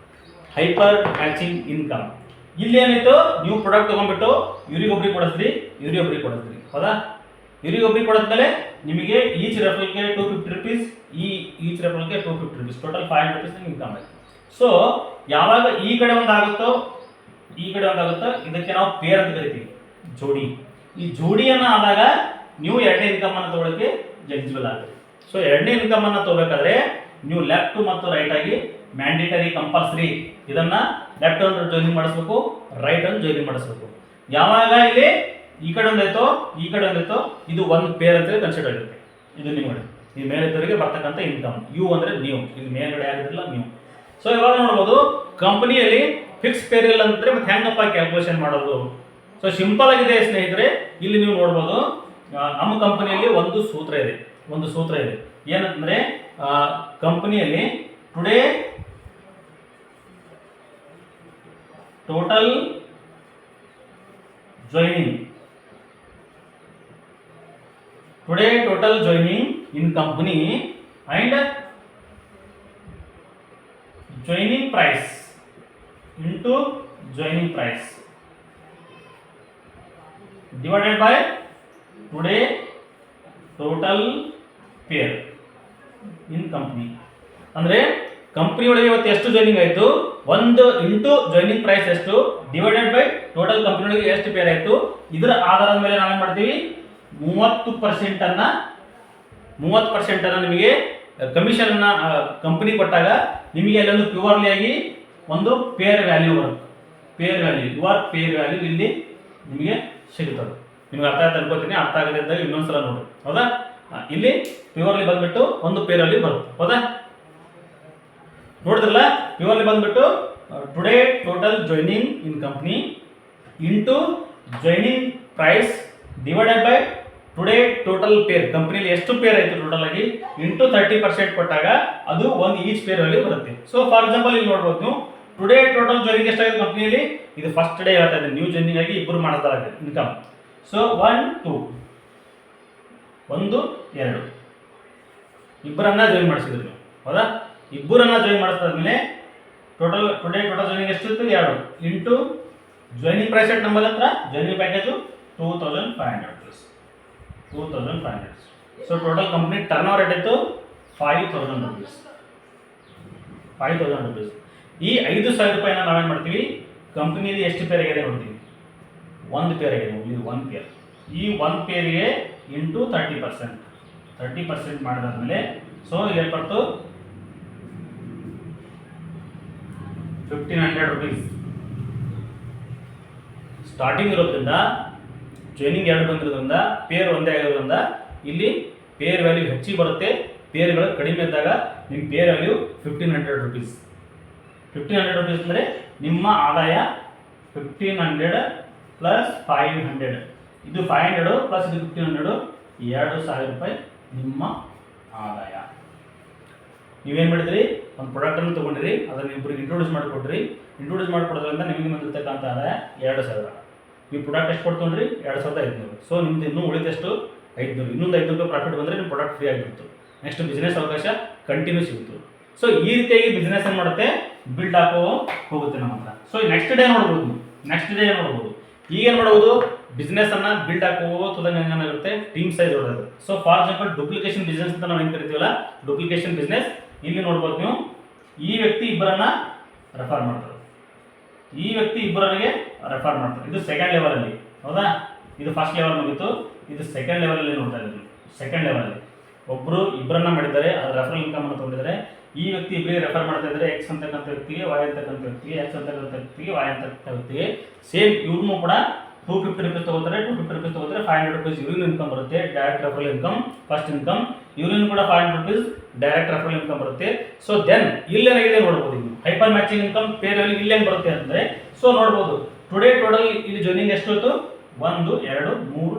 hyper matching income. ಇಲ್ಲಿ ಏನಾಯ್ತು, ನೀವು ಪ್ರಾಡಕ್ಟ್ ತಗೊಂಡ್ಬಿಟ್ಟು ಇವ್ರಿಗೊಬ್ರಿಗೆ ಕೊಡಿಸ್ರಿ, ಹೌದಾ? ಇವ್ರಿಗೊಬ್ರಿಗೆ ಕೊಡಿದ್ಮೇಲೆ ನಿಮಗೆ ಈಚ್ ರೆಫರಲ್ಗೆ 250 rupees, ಈಚ್ ರೆಫರಲ್ಗೆ 250 rupees, ಟೋಟಲ್ 500 rupees ಇನ್ಕಮ್ ಆಯ್ತು. ಸೊ ಯಾವಾಗ ಈ ಕಡೆ ಒಂದಾಗುತ್ತೋ ಇದಕ್ಕೆ ನಾವು ಪೇರ್ ಅಂತ ಕರಿತೀವಿ, ಜೋಡಿ. ಈ ಜೋಡಿಯನ್ನು ಆದಾಗ ನೀವು ಎರಡನೇ ಇನ್ಕಮ್ ಅನ್ನು ತಗೊಳ್ಳೋಕೆ ಎಲಿಜಿಬಲ್ ಆಗುತ್ತೆ. ಸೊ ಎರಡನೇ ಇನ್ಕಮ್ ಅನ್ನು ತಗೋಬೇಕಾದ್ರೆ ನೀವು ಲೆಫ್ಟ್ ಮತ್ತು ರೈಟ್ ಆಗಿ ಮ್ಯಾಂಡೇಟರಿ ಕಂಪಲ್ಸರಿ ಇದನ್ನ ಲೆಫ್ಟ್ ಅನ್ನು ಜಾಯಿನಿಂಗ್ ಮಾಡಿಸ್ಬೇಕು, ರೈಟ್ ಅನ್ನು ಜಾಯಿನಿಂಗ್ ಮಾಡಿಸ್ಬೇಕು. ಯಾವಾಗ ಇಲ್ಲಿ ಈ ಕಡೆ ಒಂದಾಯ್ತೋ ಇದು ಒಂದು ಪೇರ್ ಅಂತ ಕನ್ಸಿಡರ್ ಆಗುತ್ತೆ. ಇದು ನೀವು ನೋಡಿ, ಈ ಮೇಲಿದ್ದವರಿಗೆ ಬರ್ತಕ್ಕಂಥ ಇನ್ಕಮ್. ಯು ಅಂದ್ರೆ ನೀವು, ಇಲ್ಲಿ ಮೇಲ್ಗಡೆ ಆಗಿದ್ದಿಲ್ಲ ನೀವು. ಸೊ ಇವಾಗ ನೋಡ್ಬೋದು ಕಂಪನಿಯಲ್ಲಿ ಫಿಕ್ಸ್ ಪೇರ್ ಇಲ್ಲ ಅಂದ್ರೆ ಮತ್ತೆ ಹೆಂಗಪ್ಪ ಕ್ಯಾಲ್ಕುಲೇಷನ್ ಮಾಡೋದು? ಸೊ ಸಿಂಪಲ್ ಆಗಿದೆ ಸ್ನೇಹಿತರೆ. ಇಲ್ಲಿ ನೀವು ನೋಡ್ಬೋದು ನಮ್ಮ ಕಂಪನಿಯಲ್ಲಿ ಒಂದು ಸೂತ್ರ ಇದೆ. ಏನಂತಂದ್ರೆ ಕಂಪನಿಯಲ್ಲಿ today total joining in company and joining price into joining price divided by today total pair in company. ಅಂದ್ರೆ ಕಂಪನಿ ಒಳಗೆ ಇವತ್ತು ಎಷ್ಟು ಜಾಯಿನಿಂಗ್ ಆಯಿತು, 1 ಇಂಟು ಜಾಯಿನಿಂಗ್ ಪ್ರೈಸ್ ಎಷ್ಟು ಡಿವೈಡೆಡ್ ಬೈ ಟೋಟಲ್ ಕಂಪನಿ ಒಳಗೆ ಎಷ್ಟು ಪೇರ್ ಆಯಿತು. ಇದರ ಆಧಾರದ ಮೇಲೆ ನಾವೇನು ಮಾಡ್ತೀವಿ, 30% ಅನ್ನ ನಿಮಗೆ ಕಮಿಷನ್ ಅನ್ನ ಕಂಪನಿ ಕೊಟ್ಟಾಗ ನಿಮಗೆ ಅಲ್ಲೊಂದು ಪ್ಯೂರ್ಲಿ ಆಗಿ ಒಂದು ಪೇರ್ ವ್ಯಾಲ್ಯೂ ಬರುತ್ತೆ. ಯುವರ್ ಪೇರ್ ವ್ಯಾಲ್ಯೂ ಇಲ್ಲಿ ನಿಮಗೆ ಸಿಗುತ್ತದೆ. ನಿಮ್ಗೆ ಅರ್ಥ ಆಯ್ತು ಅನ್ಕೋತೀನಿ. ಅರ್ಥ ಆಗದೆ ಇದ್ದಾಗ ಇನ್ನೊಂದ್ಸಲ ನೋಡಿ, ಹೌದಾ? ಇಲ್ಲಿ ಪ್ಯೂರ್ಲಿ ಬಂದ್ಬಿಟ್ಟು ಒಂದು ಪೇರ್ ವ್ಯಾಲ್ಯೂ ಬರುತ್ತೆ, ಹೌದಾ? ನೋಡಿದ್ರಲ್ಲ, ಪ್ಯೂರ್ಲಿ ಬಂದ್ಬಿಟ್ಟು today total joining in company into joining price divided by today total pair, ಕಂಪನಿಲಿ ಎಷ್ಟು ಪೇರ್ ಆಯಿತು ಟೋಟಲ್ ಆಗಿ ಇಂಟು 30% ಕೊಟ್ಟಾಗ ಅದು ಒಂದು ಈಚ್ ಪೇರ್ ವ್ಯಾಲ್ಯೂ ಬರುತ್ತೆ. ಸೊ ಫಾರ್ ಎಕ್ಸಾಂಪಲ್ ಇಲ್ಲಿ ನೋಡ್ಬೋದು ನೀವು, ಟುಡೇ ಟೋಟಲ್ ಜಾಯಿನಿಂಗ್ ಎಷ್ಟಾಗಿದೆ ಕಂಪನಿಯಲ್ಲಿ, ಇದು ಫಸ್ಟ್ ಡೇ ಹೇಳ್ತಾ ಇದೆ, ನ್ಯೂ ಜಾಯಿನಿಂಗ್ ಆಗಿ ಇಬ್ಬರು ಮಾಡ್ತಾರೆ ಇನ್ಕಮ್. ಸೊ 1 2 ಇಬ್ಬರನ್ನ ಜಾಯಿನ್ ಮಾಡಿಸಿದ್ರು ನೀವು, ಹೌದಾ? ಇಬ್ಬರನ್ನ ಜಾಯಿನ್ ಮಾಡಿಸಿದ್ಮೇಲೆ ಟುಡೇ ಟೋಟಲ್ ಜಾಯಿನಿಂಗ್ ಎಷ್ಟಿತ್ತು, 2 ಇಂಟು ಜಾಯಿನಿಂಗ್ ಪ್ರೈಸ್ ಎಟ್ ನಮ್ಮಲ್ಲಿ ಹತ್ರ joining package 2500 rupees. So total company turn over rate ಇತ್ತು 5000 rupees. ಈ 5000 ರೂಪಾಯಿನ ನಾವೇನು ಮಾಡ್ತೀವಿ, ಕಂಪ್ನಿಯಲ್ಲಿ ಎಷ್ಟು ಪೇರ್ ಆಗಿದೆ ನೋಡ್ತೀವಿ, ಒಂದು ಪೇರ್ ಆಗಿದೆ, ಇದು 1 ಪೇರ್. ಈ 1 ಪೇರಿಗೆ ಇಂಟು 30% ಮಾಡಿದಾದ್ಮೇಲೆ ಸೊ ಇಲ್ಲಿ ಬರ್ತು 1500 rupees. ಸ್ಟಾರ್ಟಿಂಗ್ ಇರೋದ್ರಿಂದ ಜಾಯಿನಿಂಗ್ 2 ಬಂದಿರೋದ್ರಿಂದ ಪೇರ್ ಒಂದೇ ಆಗಿರೋದ್ರಿಂದ ಇಲ್ಲಿ ಪೇರ್ ವ್ಯಾಲ್ಯೂ ಹೆಚ್ಚಿಗೆ ಬರುತ್ತೆ. ಪೇರ್ಗಳು ಕಡಿಮೆ ಇದ್ದಾಗ ನಿಮ್ಮ ಪೇರ್ ವ್ಯಾಲ್ಯೂ 1500 rupees. 1500 rupees ಅಂದರೆ ನಿಮ್ಮ ಆದಾಯ 1500 ಪ್ಲಸ್ 500, ಇದು 500 ಪ್ಲಸ್ ಇದು 1500, 2000 ರೂಪಾಯಿ ನಿಮ್ಮ ಆದಾಯ. ನೀವೇನು ಮಾಡಿದ್ರಿ, ಒಂದು ಪ್ರಾಡಕ್ಟನ್ನು ತೊಗೊಂಡಿರಿ, ಅದನ್ನು ಇಬ್ಬರಿಗೆ ಇಂಟ್ರೊಡ್ಯೂಸ್ ಮಾಡಿಕೊಡ್ರಿ. ಇಂಟ್ರೊಡ್ಯೂಸ್ ಮಾಡಿಕೊಡೋದ್ರಿಂದ ನಿಮಗೆ ಬಂದಿರ್ತಕ್ಕಂಥ ಆದಾಯ 2000. ನೀವು ಪ್ರಾಡಕ್ಟ್ ಎಷ್ಟು ಕೊಡ್ಕೊಂಡ್ರಿ 2500. ಸೊ ನಿಮ್ದು ಇನ್ನೂ ಉಳಿದಷ್ಟು 500, ಇನ್ನೊಂದು 500 ರೂಪಾಯಿ ಪ್ರಾಫಿಟ್ ಬಂದರೆ ನಿಮ್ಮ ಪ್ರಾಡಕ್ಟ್ ಫ್ರೀ ಆಗಿಬಿಡ್ತು. ನೆಕ್ಸ್ಟ್ ಬಿಸ್ನೆಸ್ ಅವಕಾಶ ಕಂಟಿನ್ಯೂ ಸಿಗುತ್ತೆ. ಸೊ ಈ ರೀತಿಯಾಗಿ ಬಿಸ್ನೆಸ್ ಏನು ಮಾಡುತ್ತೆ, ಬಿಲ್ಡ್ ಹಾಕೋ ಹೋಗುತ್ತೆ ನಮ್ಮ ಹತ್ರ. ಸೊ ನೆಕ್ಸ್ಟ್ ಡೇ ನೋಡ್ಬೋದು, ಈಗ ಏನು ಮಾಡ್ಬೋದು, ಬಿಸ್ನೆಸ್ ಅನ್ನ ಬಿಲ್ಡ್ ಹಾಕೋತದಂಗೆ ಏನಾಗುತ್ತೆ, ಟೀಮ್ ಸೈಜ್ ಹೊಡೆದು. So for example duplication business ಅಂತ ನಾವು ಏನು ಕರಿತೀವಲ್ಲ, ಡುಪ್ಲಿಕೇಶನ್ ಬಿಸ್ನೆಸ್ ಇಲ್ಲಿ ನೋಡ್ಬೋದು ನೀವು. ಈ ವ್ಯಕ್ತಿ ಇಬ್ಬರನ್ನ ರೆಫರ್ ಮಾಡ್ತಾರೆ, ಇದು ಸೆಕೆಂಡ್ ಲೆವೆಲಲ್ಲಿ, ಹೌದಾ? ಇದು ಫಸ್ಟ್ ಲೆವೆಲ್ ಮುಗಿತು, ಇದು ಸೆಕೆಂಡ್ ಲೆವೆಲಲ್ಲಿ ನೋಡ್ತಾ ಇದ್ದೀವಿ. ಸೆಕೆಂಡ್ ಲೆವೆಲಲ್ಲಿ ಒಬ್ಬರು ಇಬ್ಬರನ್ನ ಮಾಡಿದ್ದಾರೆ, ಅದು ರೆಫರಲ್ ಇನ್ಕಮ್ ಅನ್ನು ತೊಗೊಂಡಿದ್ದಾರೆ. ಈ ವ್ಯಕ್ತಿ ಇಬ್ಬರಿಗೆ ರೆಫರ್ ಮಾಡ್ತಾ ಇದ್ದಾರೆ, ಎಕ್ಸ್ ಅಂತಕ್ಕಂಥ ವ್ಯಕ್ತಿಗೆ, ವೈ ಅಂತಕ್ಕಂಥ ವ್ಯಕ್ತಿಗೆ, ಎಕ್ಸ್ ಅಂತಕ್ಕಂಥ ವ್ಯಕ್ತಿಗೆ, ವೈ ಅಂತಕ್ಕಂಥ ವ್ಯಕ್ತಿಗೆ. ಸೇಮ್ ಇವ್ರನ್ನೂ ಕೂಡ 250 ರೂಪೀಸ್ ತೊಗೋತಾರೆ, 250 ರೂಪೀಸ್ ತೊಗೋತಾರೆ. 500 ರೂಪೀಸ್ ಇವ್ರಿಗೂ ಇನ್ಕಮ್ ಬರುತ್ತೆ, direct referral income, first income. ಇವ್ರಿಗೂ ಕೂಡ 500 ರೂಪೀಸ್ ಡೈರೆಕ್ಟ್ ರೆಫರಲ್ ಇನ್ಕಮ್ ಬರುತ್ತೆ. ಸೊ ದೆನ್ ಇಲ್ಲೇನಾಗಿದೆ ನೋಡ್ಬೋದು, ಈಗ hyper matching income pair value ಇಲ್ಲೇನು ಬರುತ್ತೆ ಅಂದರೆ, ಸೊ ನೋಡ್ಬೋದು ಟುಡೇ ಟೋಟಲ್ ಇಲ್ಲಿ ಜಾಯ್ನಿಂಗ್ ಎಷ್ಟು ಹೊತ್ತು, 1 2 3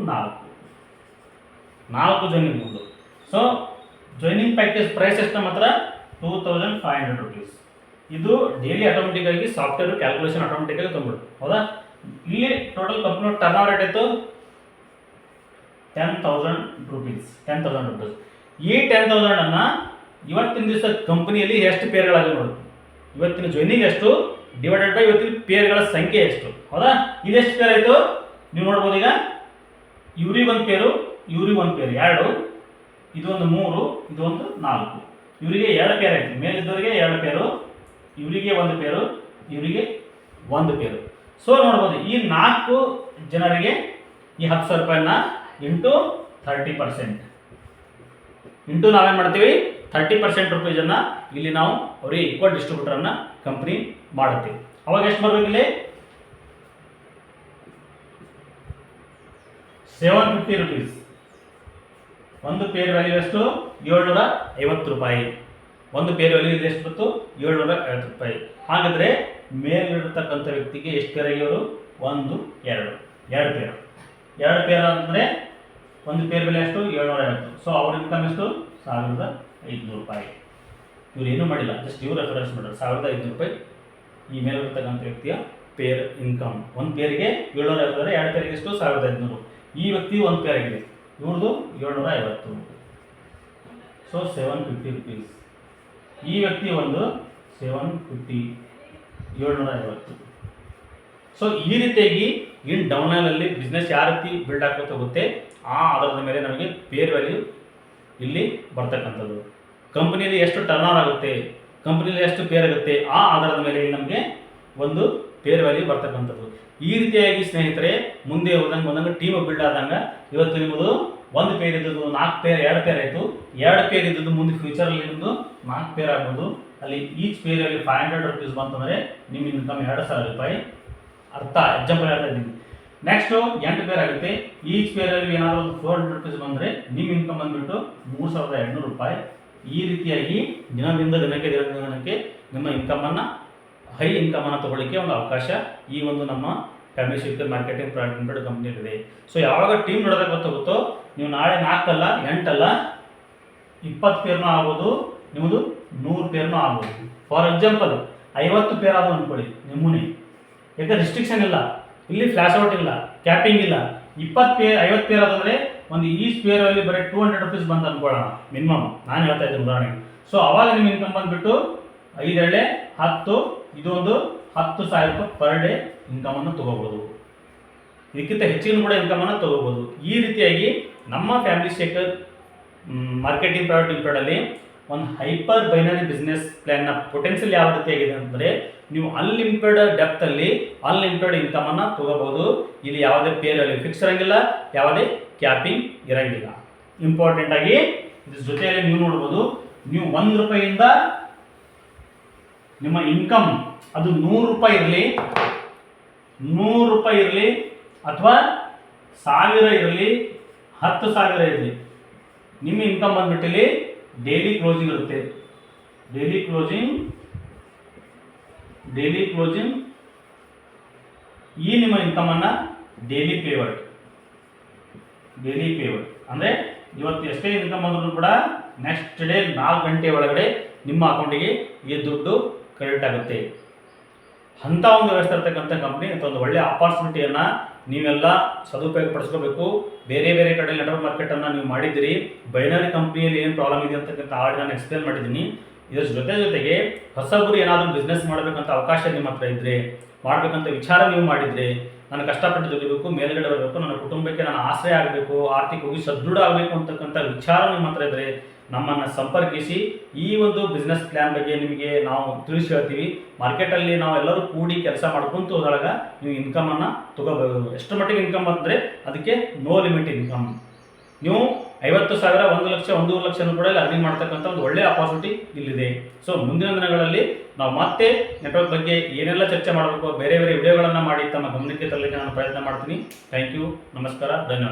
4 ಜಾಯ್ನಿಂಗ್ ಬಂದು. ಸೊ ಜಾಯ್ನಿಂಗ್ ಪ್ಯಾಕೇಜ್ ಪ್ರೈಸ್ ಎಷ್ಟು ನಮ್ಮ ಹತ್ರ, 2500 ರೂಪೀಸ್. ಇದು ಡೈಲಿ ಆಟೋಮೆಟಿಕ್ ಆಗಿ ಸಾಫ್ಟ್ವೇರ್ ಕ್ಯಾಲ್ಕುಲೇಷನ್ ಆಟೋಮೆಟಿಕ್ ಆಗಿ ತೊಗೊಂಡ್ಬಿಡು, ಹೌದಾ? ಇಲ್ಲಿ total company turn over rate ಆಯಿತು 10,000 ರೂಪೀಸ್. ಈ 10,000 ಅನ್ನ ಇವತ್ತಿನ ದಿವಸ ಕಂಪನಿಯಲ್ಲಿ ಎಷ್ಟು ಪೇರ್ಗಳಾಗಿ ನೋಡು, ಇವತ್ತಿನ ಜಾಯ್ನಿಂಗ್ ಎಷ್ಟು ಡಿವೈಡೆಡ್ ಬೈ ಇವತ್ತಿನ ಪೇರ್ಗಳ ಸಂಖ್ಯೆ ಎಷ್ಟು, ಹೌದಾ? ಇದೆಷ್ಟು ಪೇರ್ ಆಯಿತು ನೀವು ನೋಡ್ಬೋದು. ಈಗ ಇವ್ರಿಗೆ ಒಂದು ಪೇರು, ಇವ್ರಿಗೆ ಒಂದು ಪೇರು 2, ಇದೊಂದು 3, ಇದೊಂದು 4, ಇವರಿಗೆ 2 ಪೇರ್ ಆಯಿತು. ಮೇಲಿದ್ದವರಿಗೆ 2 ಪೇರು, ಇವರಿಗೆ 1 ಪೇರು, ಇವರಿಗೆ 1 ಪೇರು. ಸೊ ನೋಡ್ಬೋದು ಈ 4 ಜನರಿಗೆ ಈ 10,000 ರೂಪಾಯಿನ ಇಂಟು 30%, ಇಂಟು ನಾವೇನು ಮಾಡ್ತೀವಿ 30% ರೂಪೀಸನ್ನು ಇಲ್ಲಿ ನಾವು ಅವರಿಗೆ ಈಕ್ವಲ್ ಡಿಸ್ಟ್ರಿಬ್ಯೂಟರನ್ನು ಕಂಪ್ನಿ ಮಾಡುತ್ತೀವಿ. ಅವಾಗ ಎಷ್ಟು ಬರಬೇಕು, ಇಲ್ಲಿ 750 ರೂಪೀಸ್. ಒಂದು ಪೇರ್ ವ್ಯಾಲ್ಯೂ ಎಷ್ಟು, 750 ರೂಪಾಯಿ. ಒಂದು ಪೇರ್ ವ್ಯಾಲ್ಯೂ ಇಲ್ಲಿ ಎಷ್ಟು ಬಂತು, 750 ರೂಪಾಯಿ. ಹಾಗಾದರೆ ಮೇಲಿರತಕ್ಕಂಥ ವ್ಯಕ್ತಿಗೆ ಎಷ್ಟು ಪೇರ್ ಆಗಿವರು, 1 2 ಪೇರ್ ಅಂದರೆ ಒಂದು ಪೇರ್ ಬೆಲೆ ಎಷ್ಟು, 750. ಸೊ ಅವ್ರ ಇನ್ಕಮ್ ಎಷ್ಟು, 1500 ರೂಪಾಯಿ. ಇವ್ರು ಏನೂ ಮಾಡಿಲ್ಲ, ಜಸ್ಟ್ ಇವ್ರು ರೆಫರೆನ್ಸ್ ಮಾಡಿದ್ರು 1500 ರೂಪಾಯಿ ಈ ಮೇಲಿರತಕ್ಕಂಥ ವ್ಯಕ್ತಿಯ ಪೇರ್ ಇನ್ಕಮ್. ಒಂದು ಪೇರಿಗೆ 750 ಅಂದರೆ 2 ಪೇರಿಗೆ ಎಷ್ಟು, 1500. ಈ ವ್ಯಕ್ತಿ ಒಂದು ಪೇರ್ ಆಗಿದೆ, ಇವ್ರದ್ದು 750. So 750 rupees. ಈ ವ್ಯಕ್ತಿ ಒಂದು 750, 750. ಸೊ ಈ ರೀತಿಯಾಗಿ ಇನ್ ಡೌನಲ್ಲಿ ಬಿಸ್ನೆಸ್ ಯಾವ ರೀತಿ ಬಿಲ್ಡ್ ಆಗ್ತಾ ಹೋಗುತ್ತೆ ಆ ಆಧಾರದ ಮೇಲೆ ನಮಗೆ ಪೇರ್ ವ್ಯಾಲ್ಯೂ ಇಲ್ಲಿ ಬರ್ತಕ್ಕಂಥದ್ದು. ಕಂಪನಿಯಲ್ಲಿ ಎಷ್ಟು ಟರ್ನ್ ಓವರ್ ಆಗುತ್ತೆ, ಕಂಪನಿಯಲ್ಲಿ ಎಷ್ಟು ಪೇರ್ ಆಗುತ್ತೆ ಆ ಆಧಾರದ ಮೇಲೆ ನಮಗೆ ಒಂದು ಪೇರ್ ವ್ಯಾಲ್ಯೂ ಬರ್ತಕ್ಕಂಥದ್ದು. ಈ ರೀತಿಯಾಗಿ ಸ್ನೇಹಿತರೆ ಮುಂದೆ ಹೋದಂಗೆ ಟೀಮ್ ಬಿಲ್ಡ್ ಆದಂಗೆ ಇವತ್ತು ನಿಮ್ಮದು 1 ಪೇರ್ ಇದ್ದದ್ದು 4 ಪೇರ್ 2 ಪೇರ್ ಆಯಿತು, 2 ಪೇರ್ ಇದ್ದದ್ದು ಮುಂದೆ ಫ್ಯೂಚರಲ್ಲಿ ನಿಮ್ಮದು 4 ಪೇರ್ ಆಗ್ಬೋದು. ಅಲ್ಲಿ ಈಚ್ ಪೇರಲ್ಲಿ 500 ರೂಪೀಸ್ ಬಂತಂದರೆ ನಿಮ್ಮ ಇನ್ಕಮ್ 2000 ರೂಪಾಯಿ. ಅರ್ಥ ಎಕ್ಸಾಂಪಲ್ ಹೇಳ್ತಾ ಇದ್ದೀನಿ. ನೆಕ್ಸ್ಟು 8 ಪೇರ್ ಆಗುತ್ತೆ, ಈಚ್ ಪೇರಲ್ಲಿ ಏನಾದರೂ ಒಂದು 400 ರೂಪೀಸ್ ಬಂದರೆ ನಿಮ್ಮ ಇನ್ಕಮ್ ಬಂದುಬಿಟ್ಟು 3200 ರೂಪಾಯಿ. ಈ ರೀತಿಯಾಗಿ ದಿನದಿಂದ ದಿನಕ್ಕೆ ನಿಮ್ಮ ಇನ್ಕಮನ್ನು ಹೈ ಇನ್ಕಮನ್ನು ತೊಗೊಳ್ಳಿಕ್ಕೆ ಒಂದು ಅವಕಾಶ ಈ ಒಂದು ನಮ್ಮ family secure marketing private limited ಕಂಪ್ನಿಯಲ್ಲಿದೆ. ಸೊ ಯಾವಾಗ ಟೀಮ್ ನೋಡೋದಕ್ಕೆ ಗೊತ್ತಾಗುತ್ತೋ ನೀವು ನಾಳೆ 4 ಅಲ್ಲ 8 ಅಲ್ಲ 20 ಪೇರ್ನೂ ಆಗ್ಬೋದು, ನಿಮ್ಮದು 100 ಪೇರ್ನೂ ಆಗ್ಬೋದು. ಫಾರ್ ಎಕ್ಸಾಂಪಲ್ 50 ಪೇರ್ ಆದವು ಅಂದ್ಕೊಳ್ಳಿ ನಿಮ್ಮನೆ, ಯಾಕೆ ರಿಸ್ಟ್ರಿಕ್ಷನ್ ಇಲ್ಲ, ಇಲ್ಲಿ ಫ್ಲಾಶ್ ಔಟ್ ಇಲ್ಲ, ಕ್ಯಾಪಿಂಗ್ ಇಲ್ಲ. 20 ಪೇರ್ 50 ಪೇರ್ ಆದಂದರೆ ಒಂದು ಈಚ್ ಪೇರಲ್ಲಿ ಬರೀ 200 ರೂಪೀಸ್ ಬಂದು ಅಂದ್ಕೊಳ್ಳೋಣ ಮಿನಿಮಮ್, ನಾನು ಹೇಳ್ತಾ ಇದ್ದೀನಿ ಉದಾಹರಣೆಗೆ. ಸೊ ಅವಾಗ ನಿಮ್ಮ ಇನ್ಕಮ್ ಬಂದುಬಿಟ್ಟು 5 10, ಇದೊಂದು 10,000 ರೂಪಾಯಿ ಪರ್ ಡೇ ಇನ್ಕಮನ್ನು ತೊಗೋಬೋದು. ಇದಕ್ಕಿಂತ ಹೆಚ್ಚಿನ ಕೂಡ ಇನ್ಕಮನ್ನು ತೊಗೋಬೋದು. ಈ ರೀತಿಯಾಗಿ ನಮ್ಮ ಫ್ಯಾಮಿಲಿ ಸೆಕ್ಯೂರ್ ಮಾರ್ಕೆಟಿಂಗ್ ಪ್ರೈವೇಟ್ ಲಿಮಿಟೆಡಲ್ಲಿ ಒಂದು ಹೈಪರ್ ಬೈನರಿ ಬಿಸ್ನೆಸ್ ಪ್ಲ್ಯಾನ್ನ ಪೊಟೆನ್ಷಿಯಲ್ ಯಾವ ರೀತಿಯಾಗಿದೆ ಅಂದರೆ ನೀವು ಅನ್ಲಿಮಿಟೆಡ್ ಡೆಪ್ತಲ್ಲಿ ಅನ್ಲಿಮಿಟೆಡ್ ಇನ್ಕಮನ್ನು ತೊಗೋಬೋದು. ಇಲ್ಲಿ ಯಾವುದೇ ಪೇರಲ್ಲಿ ಫಿಕ್ಸ್ ಇರೋಂಗಿಲ್ಲ, ಯಾವುದೇ ಕ್ಯಾಪಿಂಗ್ ಇರೋಂಗಿಲ್ಲ. ಇಂಪಾರ್ಟೆಂಟಾಗಿ ಇದ್ರ ಜೊತೆಯಲ್ಲಿ ನೀವು ನೋಡ್ಬೋದು, ನೀವು 1 ರೂಪಾಯಿಯಿಂದ ನಿಮ್ಮ ಇನ್ಕಮ್ ಅದು 100 ರೂಪಾಯಿ ಇರಲಿ, 100 ರೂಪಾಯಿ ಇರಲಿ ಅಥವಾ 1000 ಇರಲಿ, 10,000 ಇರಲಿ, ನಿಮ್ಮ ಇನ್ಕಮ್ ಬಂದ್ಬಿಟ್ಟಿಲ್ಲಿ ಡೈಲಿ ಕ್ಲೋಸಿಂಗ್ ಇರುತ್ತೆ. ಡೈಲಿ ಕ್ಲೋಸಿಂಗ್ ಈ ನಿಮ್ಮ ಇನ್ಕಮನ್ನು ಡೈಲಿ ಪೇವರ್ಡ್ ಅಂದರೆ ಇವತ್ತು ಎಷ್ಟೇ ಇನ್ಕಮ್ ಬಂದರೂ ಕೂಡ ನೆಕ್ಸ್ಟ್ ಡೇ 4 ಗಂಟೆ ಒಳಗಡೆ ನಿಮ್ಮ ಅಕೌಂಟಿಗೆ ಈ ದುಡ್ಡು ಕ್ರೆಡಿಟ್ ಆಗುತ್ತೆ. ಅಂಥ ಒಂದು ವ್ಯವಸ್ಥೆ ಇರ್ತಕ್ಕಂಥ ಕಂಪ್ನಿ ಅಂತ ಒಂದು ಒಳ್ಳೆಯ ಅಪಾರ್ಚುನಿಟಿಯನ್ನು ನೀವೆಲ್ಲ ಸದುಪಯೋಗ ಪಡಿಸ್ಕೋಬೇಕು. ಬೇರೆ ಬೇರೆ ಕಡೆ ನೆಟ್ವರ್ಕ್ ಮಾರ್ಕೆಟನ್ನು ನೀವು ಮಾಡಿದ್ದೀರಿ, ಬೈನರಿ ಕಂಪ್ನಿಯಲ್ಲಿ ಏನು ಪ್ರಾಬ್ಲಮ್ ಇದೆ ಅಂತಕ್ಕಂಥ ಆಲ್ರೆಡಿ ನಾನು ಎಕ್ಸ್ಪ್ಲೇನ್ ಮಾಡಿದ್ದೀನಿ. ಇದರ ಜೊತೆಗೆ ಹೊಸಬರು ಏನಾದರೂ ಬಿಸ್ನೆಸ್ ಮಾಡಬೇಕಂತ ಅವಕಾಶ ನಿಮ್ಮ ಹತ್ರ ಇದ್ದರೆ, ಮಾಡಬೇಕಂತ ವಿಚಾರ ನೀವು ಮಾಡಿದರೆ, ನಾನು ಕಷ್ಟಪಟ್ಟು ದುಡಿಬೇಕು, ಮೇಲ್ಗಡೆ ಬರಬೇಕು, ನನ್ನ ಕುಟುಂಬಕ್ಕೆ ನಾನು ಆಶ್ರಯ ಆಗಬೇಕು, ಆರ್ಥಿಕವಾಗಿ ಸದೃಢ ಆಗಬೇಕು ಅಂತಕ್ಕಂಥ ವಿಚಾರ ನಿಮ್ಮ ಹತ್ರ ಇದ್ದರೆ ನಮ್ಮನ್ನು ಸಂಪರ್ಕಿಸಿ. ಈ ಒಂದು ಬಿಸ್ನೆಸ್ ಪ್ಲ್ಯಾನ್ ಬಗ್ಗೆ ನಿಮಗೆ ನಾವು ತಿಳಿಸಿ ಹೇಳ್ತೀವಿ. ಮಾರ್ಕೆಟಲ್ಲಿ ನಾವು ಎಲ್ಲರೂ ಕೂಡಿ ಕೆಲಸ ಮಾಡ್ಕೊಂತ ಹೋದಾಗ ನೀವು ಇನ್ಕಮನ್ನು ತೊಗೋಬೋದು. ಎಷ್ಟು ಮಟ್ಟಿಗೆ ಇನ್ಕಮ್ ಅಂದರೆ ಅದಕ್ಕೆ ನೋ ಲಿಮಿಟ್ ಇನ್ಕಮ್. ನೀವು 50,000, 1 ಲಕ್ಷ, 1.5 ಲಕ್ಷನೂ ಕೂಡ ಇಲ್ಲಿ ಅರ್ನಿಂಗ್ ಮಾಡ್ತಕ್ಕಂಥ ಒಂದು ಒಳ್ಳೆಯ ಅಪಾರ್ಚುನಿಟಿ ಇಲ್ಲಿದೆ. ಸೊ ಮುಂದಿನ ದಿನಗಳಲ್ಲಿ ನಾವು ಮತ್ತೆ ನೆಟ್ವರ್ಕ್ ಬಗ್ಗೆ ಏನೆಲ್ಲ ಚರ್ಚೆ ಮಾಡಬೇಕು, ಬೇರೆ ಬೇರೆ ವಿಡಿಯೋಗಳನ್ನು ಮಾಡಿ ತಮ್ಮ ಗಮನಕ್ಕೆ ತರಲಿಕ್ಕೆ ನಾನು ಪ್ರಯತ್ನ ಮಾಡ್ತೀನಿ. ಥ್ಯಾಂಕ್ ಯು, ನಮಸ್ಕಾರ, ಧನ್ಯವಾದ.